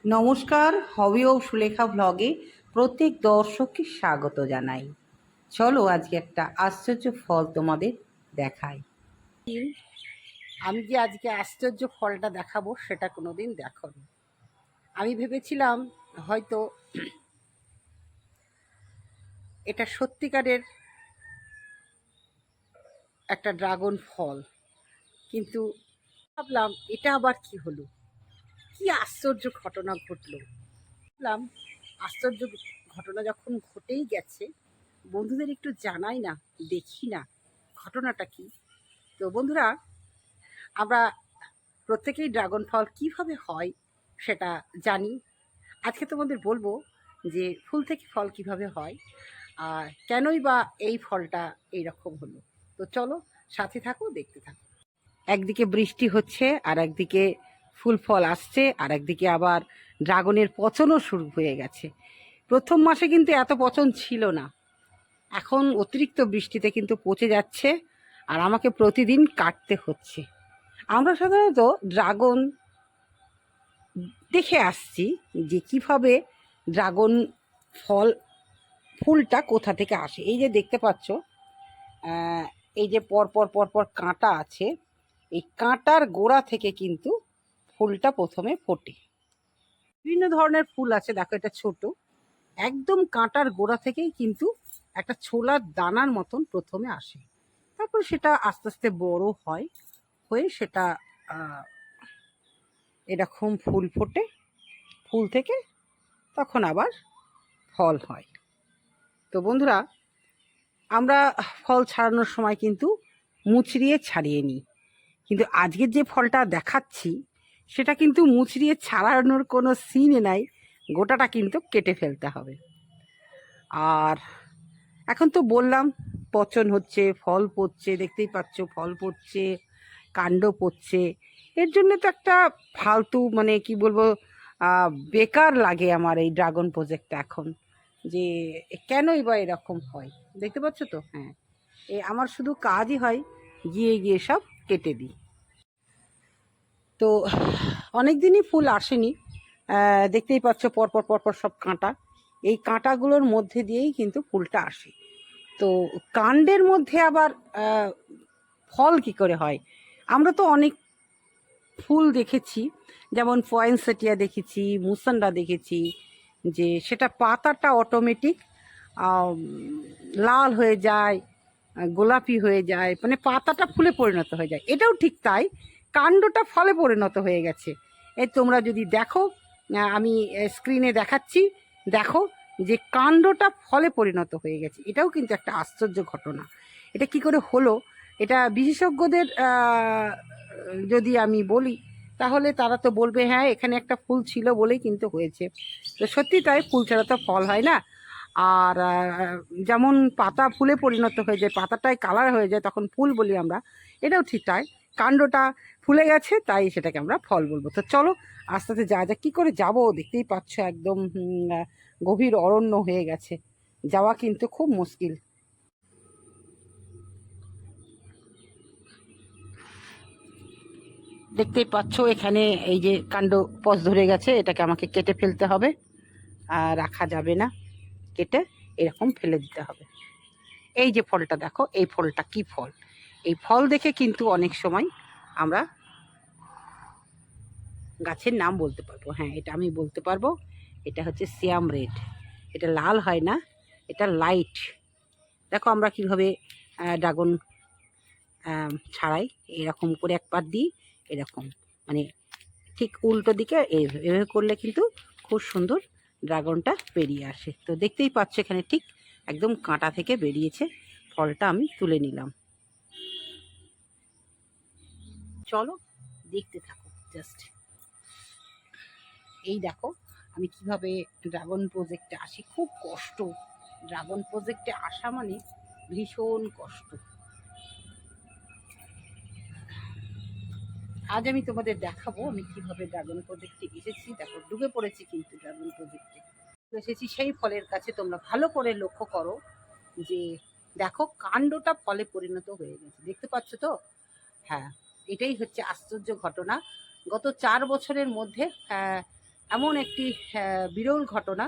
নমস্কার, হবি ও সুলেখা ব্লগে প্রত্যেক দর্শককে স্বাগত জানাই। চলো আজকে একটা আশ্চর্য ফল তোমাদের দেখাই। আমি যে আজকে আশ্চর্য ফলটা দেখাবো সেটা কোনোদিন দেখোনি। আমি ভেবেছিলাম হয়তো এটা সত্যিকারের একটা ড্রাগন ফল, কিন্তু ভাবলাম এটা আবার কি হলো, কি আশ্চর্য ঘটনা ঘটলো। ভাবলাম আশ্চর্য ঘটনা যখন ঘটেই গেছে, বন্ধুদের একটু জানাই না, দেখি না ঘটনাটা কি। তো বন্ধুরা, আমরা প্রত্যেকেই ড্রাগন ফল কিভাবে হয় সেটা জানি। আজকে তোমাদের বলবো যে ফুল থেকে ফল কিভাবে হয় আর কেনই বা এই ফলটা এইরকম হলো। তো চলো সাথে থাকো, দেখতে থাকো। একদিকে বৃষ্টি হচ্ছে, আর একদিকে ফুল ফল আসছে, আর একদিকে আবার ড্রাগনের পচনও শুরু হয়ে গেছে। প্রথম মাসে কিন্তু এত পচন ছিল না, এখন অতিরিক্ত বৃষ্টিতে কিন্তু পচে যাচ্ছে, আর আমাকে প্রতিদিন কাটতে হচ্ছে। আমরা সাধারণত ড্রাগন দেখে আসছি যে কিভাবে ড্রাগন ফল ফুলটা কোথা থেকে আসে। এই যে দেখতে পাচ্ছ, এই যে পরপর পরপর কাঁটা আছে, এই কাঁটার গোড়া থেকে কিন্তু ফুলটা প্রথমে ফোটে। বিভিন্ন ধরনের ফুল আছে, দেখো এটা ছোট, একদম কাঁটার গোড়া থেকেই কিন্তু একটা ছোলার দানার মতন প্রথমে আসে। তারপর সেটা আস্তে আস্তে বড় হয়, হয়ে সেটা এরকম ফুল ফোটে, ফুল থেকে তখন আবার ফল হয়। তো বন্ধুরা, আমরা ফল ছাড়ানোর সময় কিন্তু মুচড়িয়ে ছাড়িয়ে নিই, কিন্তু আজকের যে ফলটা দেখাচ্ছি সেটা কিন্তু মুচড়িয়ে ছাড়ানোর কোনো সিনে নাই, গোটাটা কিন্তু কেটে ফেলতে হবে। আর এখন তো বললাম পচন হচ্ছে, ফল পড়ছে, দেখতেই পাচ্ছ ফল পড়ছে, কাণ্ড পড়ছে। এর জন্য তো একটা ফালতু, মানে কি বলবো, বেকার লাগে আমার এই ড্রাগন প্রজেক্টটা এখন, যে কেনই বা এরকম হয়। দেখতে পাচ্ছ তো, হ্যাঁ, আমার শুধু কাজই হয় গিয়ে গিয়ে সব কেটে দিই। তো অনেক দিনই ফুল আসেনি, দেখতেই পাচ্ছ পরপর পরপর সব কাঁটা, এই কাঁটাগুলোর মধ্যে দিয়েই কিন্তু ফুলটা আসে। তো কাণ্ডের মধ্যে আবার ফল কি করে হয়? আমরা তো অনেক ফুল দেখেছি, যেমন পয়েনসেটিয়া দেখেছি, মুসান্ডা দেখেছি, যে সেটা পাতাটা অটোমেটিক লাল হয়ে যায়, গোলাপি হয়ে যায়, মানে পাতাটা ফুলে পরিণত হয়ে যায়। এটাও ঠিক তাই, কাণ্ডটা ফলে পরিণত হয়ে গেছে। এই তোমরা যদি দেখো, আমি স্ক্রিনে দেখাচ্ছি, দেখো যে কাণ্ডটা ফলে পরিণত হয়ে গেছে। এটাও কিন্তু একটা আশ্চর্য ঘটনা। এটা কি করে হলো, এটা বিশেষজ্ঞদের যদি আমি বলি, তাহলে তারা তো বলবে হ্যাঁ এখানে একটা ফুল ছিল বলেই কিন্তু হয়েছে। তো সত্যি তাই, ফুল ছাড়া তো ফল হয় না। আর যেমন পাতা ফুলে পরিণত হয়ে যায়, পাতাটায় কালার হয়ে যায়, তখন ফুল বলি আমরা। এটাও ঠিক তাই, কাণ্ডটা ফুলে গেছে তাই সেটাকে আমরা ফল বলবো। তো চলো আস্তে আস্তে যা যা, কী করে যাব, দেখতেই পাচ্ছ একদম গভীর অরণ্য হয়ে গেছে, যাওয়া কিন্তু খুব মুশকিল। দেখতেই পাচ্ছ এখানে এই যে কাণ্ড পচ ধরে গেছে, এটাকে আমাকে কেটে ফেলতে হবে, আর রাখা যাবে না, কেটে এরকম ফেলে দিতে হবে। এই যে ফলটা দেখো, এই ফলটা কি ফল, এই ফল দেখে কিন্তু অনেক সময় আমরা গাছের নাম বলতে পারবো। হ্যাঁ, এটা আমি বলতে পারবো, এটা হচ্ছে সিয়াম রেড। এটা লাল হয় না, এটা লাইট। দেখো আমরা কিভাবে ড্রাগন ছাড়াই, এরকম করে একবার দিই, এরকম মানে ঠিক উল্টো দিকে এভাবে করলে কিন্তু খুব সুন্দর ড্রাগনটা বেরিয়ে আসে। তো দেখতেই পাচ্ছ এখানে ঠিক একদম কাঁটা থেকে বেরিয়েছে, ফলটা আমি তুলে নিলাম। চলো দেখতে থাকো জাস্ট। এই দেখো আমি কিভাবে ড্রাগন প্রজেক্টে আসি, খুব কষ্ট, ড্রাগন প্রজেক্টে আসা মানে ভীষণ কষ্ট। আজ আমি তোমাদের দেখাবো আমি কিভাবে ড্রাগন প্রজেক্টে এসেছি। দেখো ডুবে পড়েছি কিন্তু ড্রাগন প্রজেক্টে এসেছি সেই ফলের কাছে। তোমরা ভালো করে লক্ষ্য করো যে দেখো কাণ্ডটা ফলে পরিণত হয়ে গেছে, দেখতে পাচ্ছ তো? হ্যাঁ, এটাই হচ্ছে আশ্চর্য ঘটনা। গত 4 বছরের মধ্যে এমন একটি বিরল ঘটনা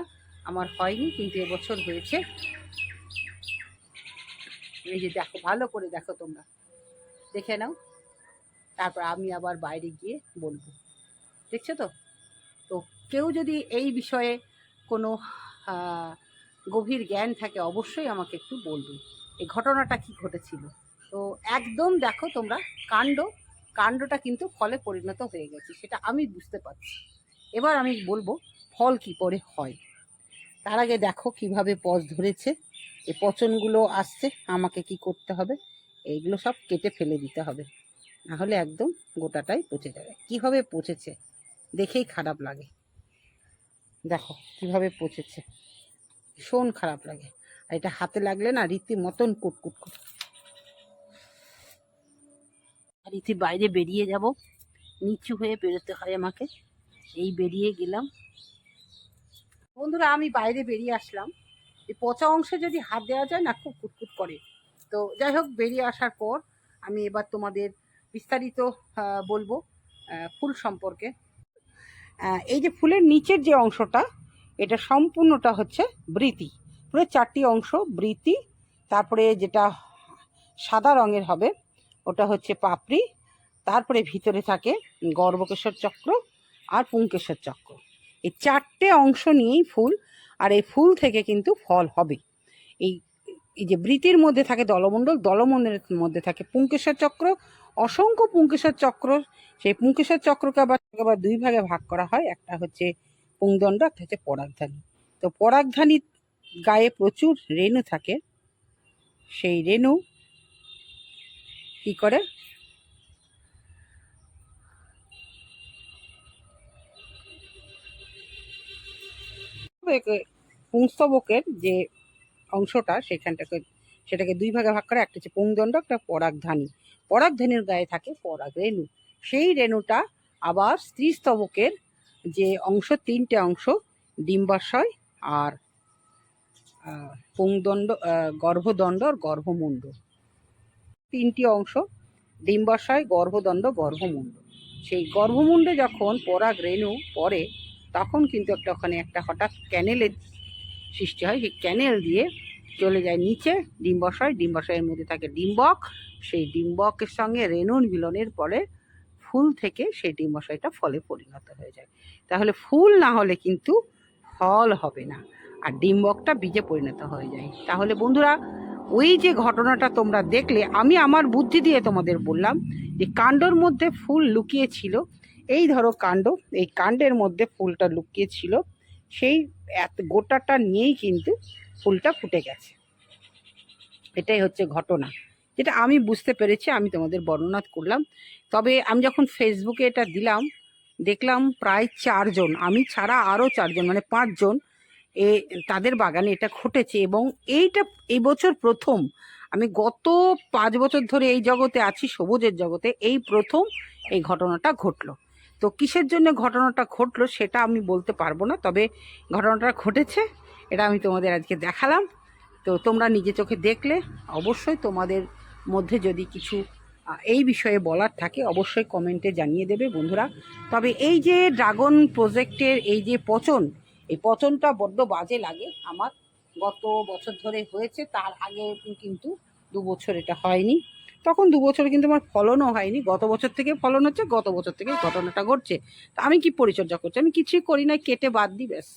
আমার হয়নি, কিন্তু এবছর হয়েছে। এই যে দেখো, ভালো করে দেখো, তোমরা দেখে নাও, তারপর আমি আবার বাইরে গিয়ে বলবো। দেখছো তো? তো কেউ যদি এই বিষয়ে কোনো গভীর জ্ঞান থাকে অবশ্যই আমাকে একটু বলবে এই ঘটনাটা কি ঘটেছিল। তো একদম দেখো তোমরা, কাণ্ডটা কিন্তু ফলে পরিণত হয়ে গেছে, সেটা আমি বুঝতে পারছি। এবার আমি বলবো ফল কি করে হয়। তার আগে দেখো কিভাবে পচ ধরেছে, এই পচনগুলো আসছে, আমাকে কি করতে হবে, এইগুলো সব কেটে ফেলে দিতে হবে, নাহলে একদম গোটাটাই পচে যাবে। কীভাবে পচেছে দেখেই খারাপ লাগে। দেখো কিভাবে পচেছে, ভীষণ খারাপ লাগে। আর এটা হাতে লাগলে না রীতিমতন কুটকুট করে। রীতি বাইরে বেরিয়ে যাব, নিচু হয়ে বেরোতে হয় আমাকে। এই বেরিয়ে গেলাম বন্ধুরা, আমি বাইরে বেরিয়ে আসলাম। এই পচা অংশে যদি হাত দেওয়া যায় না, খুব কুটকুট করে। তো যাই হোক, বেরিয়ে আসার পর আমি এবার তোমাদের বিস্তারিত বলবো ফুল সম্পর্কে। এই যে ফুলের নিচের যে অংশটা, এটা সম্পূর্ণটা হচ্ছে বৃতি, পুরো 4টি অংশ বৃতি। তারপরে যেটা সাদা রঙের হবে ওটা হচ্ছে পাপড়ি। তারপরে ভিতরে থাকে গর্ভকেশর চক্র আর পুংকেশর চক্র। এই 4টে অংশ নিয়েই ফুল, আর এই ফুল থেকে কিন্তু ফল হবে। এই এই যে বৃতির মধ্যে থাকে দলমণ্ডল, দলমণ্ডলের মধ্যে থাকে পুংকেশর চক্র, অসংখ্য পুংকেশর চক্র। সেই পুংকেশর চক্রকে আবার 2 ভাগে ভাগ করা হয়, একটা হচ্ছে পুংদণ্ড, একটা হচ্ছে পরাগধানী। তো পরাগধানীর গায়ে প্রচুর রেণু থাকে, সেই রেণু কি করে পুংস্তবকের যে অংশটা সেটাকে 2 ভাগে ভাগ করে, একটা হচ্ছে পুংদণ্ড, একটা পরাগধানী। পরাগধানীর গায়ে থাকে পরাগ রেণু। সেই রেণুটা আবার স্ত্রীস্তবকের যে অংশ, 3টে অংশ, ডিম্বাশয় আর পুংদণ্ড, গর্ভদণ্ড আর গর্ভমুণ্ড, 3টি অংশ, ডিম্বাশয়, গর্ভদণ্ড, গর্ভমুণ্ড। সেই গর্ভমুণ্ডে যখন পরাগ রেণু পড়ে, তখন কিন্তু ওখানে একটা হঠাৎ ক্যানেলের সৃষ্টি হয়। সেই ক্যানেল দিয়ে চলে যায় নিচে ডিম্বাশয়, ডিম্বাশয়ের মধ্যে থাকে ডিম্বক। সেই ডিম্বকের সঙ্গে রেণুর মিলনের পরে ফুল থেকে সেই ডিম্বাশয়টা ফলে পরিণত হয়ে যায়। তাহলে ফুল না হলে কিন্তু ফল হবে না, আর ডিম্বকটা বীজে পরিণত হয়ে যায়। তাহলে বন্ধুরা, ওই যে ঘটনাটা তোমরা দেখলে, আমি আমার বুদ্ধি দিয়ে তোমাদের বললাম যে কাণ্ডর মধ্যে ফুল লুকিয়ে ছিল। এই ধরো কাণ্ড, এই কাণ্ডের মধ্যে ফুলটা লুকিয়ে ছিল, সেই গোটাটা নিয়েই কিন্তু ফুলটা ফুটে গেছে। এটাই হচ্ছে ঘটনা, যেটা আমি বুঝতে পেরেছি, আমি তোমাদের বর্ণনা করলাম। তবে আমি যখন ফেসবুকে এটা দিলাম, দেখলাম প্রায় 4 জন, আমি ছাড়া আরও 4 জন, মানে 5 জন তাদের বাগানে এটা ঘটেছে। এবং এই বছর প্রথম, আমি গত 5 বছর ধরে এই জগতে আছি, সবুজের জগতে, এই প্রথম এই ঘটনাটা ঘটলো। তো কিসের জন্য ঘটনাটা ঘটলো সেটা আমি বলতে পারবো না, তবে ঘটনাটা ঘটেছে, এটা আমি তোমাদের আজকে দেখালাম। তো তোমরা নিজে চোখে দেখলে। অবশ্যই তোমাদের মধ্যে যদি কিছু এই বিষয়ে বলার থাকে অবশ্যই কমেন্টে জানিয়ে দেবে বন্ধুরা। তবে এই যে ড্রাগন প্রজেক্টের এই যে পচন, এই পচনটা বড্ড বাজে লাগে আমার। গত বছর ধরে হয়েছে, তার আগে কিন্তু 2 বছর এটা হয়নি। তখন 2 বছরে কিন্তু আমার ফলনও হয়নি। গত বছর থেকে ফলন হচ্ছে, গত বছর থেকে ঘটনাটা ঘটছে। তা আমি কি পরিচর্যা করছি? আমি কিছুই করি না, কেটে বাদ দিই ব্যাস।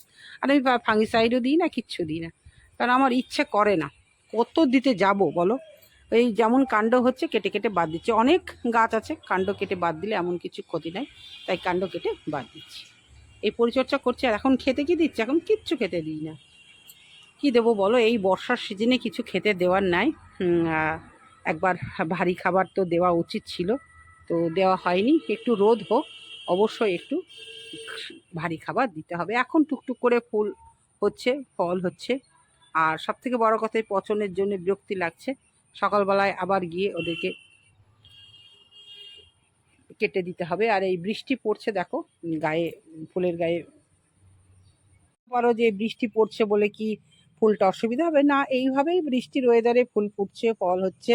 আর আমি ফাঙ্গিসাইডও দিই না, কিচ্ছু দিই না, কারণ আমার ইচ্ছে করে না। কত দিতে যাব বলো? এই যেমন কাণ্ড হচ্ছে কেটে কেটে বাদ দিচ্ছে। অনেক গাছ আছে, কাণ্ড কেটে বাদ দিলে এমন কিছু ক্ষতি নাই, তাই কাণ্ড কেটে বাদ দিচ্ছি। এই পরিচর্যা করছি। আর এখন খেতে কি দিচ্ছে? এখন কিচ্ছু খেতে দিই না। কি দেবো বলো? এই বর্ষার সিজনে কিছু খেতে দেওয়ার নাই। একবার ভারী খাবার তো দেওয়া উচিত ছিল, তো দেওয়া হয়নি। একটু রোদ হোক, অবশ্যই একটু ভারী খাবার দিতে হবে। এখন টুকটুক করে ফুল হচ্ছে, ফল হচ্ছে। আর সবথেকে বড় কথা, এই পচনের জন্য বিরক্তি লাগছে। সকালবেলায় আবার গিয়ে ওদেরকে কেটে দিতে হবে। আর এই বৃষ্টি পড়ছে দেখো গায়ে, ফুলের গায়ে। বলো যে বৃষ্টি পড়ছে বলে কি ফুলটা অসুবিধা হবে? না, এইভাবেই বৃষ্টির ওয়েদারে ফুল ফুটছে, ফল হচ্ছে,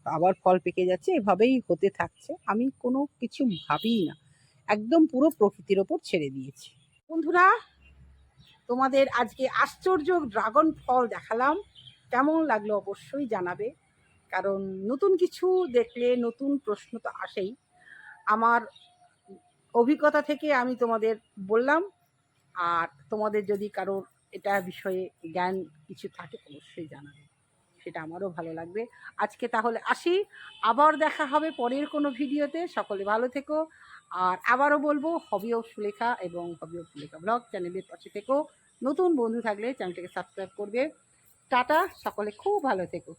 আবার ফল পেকে যাচ্ছে, এভাবেই হতে থাকছে। আমি কোনো কিছু ভাবিই না, একদম পুরো প্রকৃতির ওপর ছেড়ে দিয়েছি। বন্ধুরা, তোমাদের আজকে আশ্চর্য ড্রাগন ফল দেখালাম, কেমন লাগলো অবশ্যই জানাবে। কারণ নতুন কিছু দেখলে নতুন প্রশ্ন তো আসেই। আমার অভিজ্ঞতা থেকে আমি তোমাদের বললাম, আর তোমাদের যদি কারোর এটা বিষয়ে জ্ঞান কিছু থাকে অবশ্যই জানাবে, সেটা আমারও ভালো লাগবে। আজকে তাহলে আসি, আবার দেখা হবে পরের কোনো ভিডিওতে। সকলে ভালো থেকো। আর আবারও বলবো, হবি অফ সুলেখা এবং হবি অফ সুলেখা ব্লগ চ্যানেলের পাশে থেকো। নতুন বন্ধু থাকলে চ্যানেলটাকে সাবস্ক্রাইব করবে। টাটা, সকলে খুব ভালো থেকো।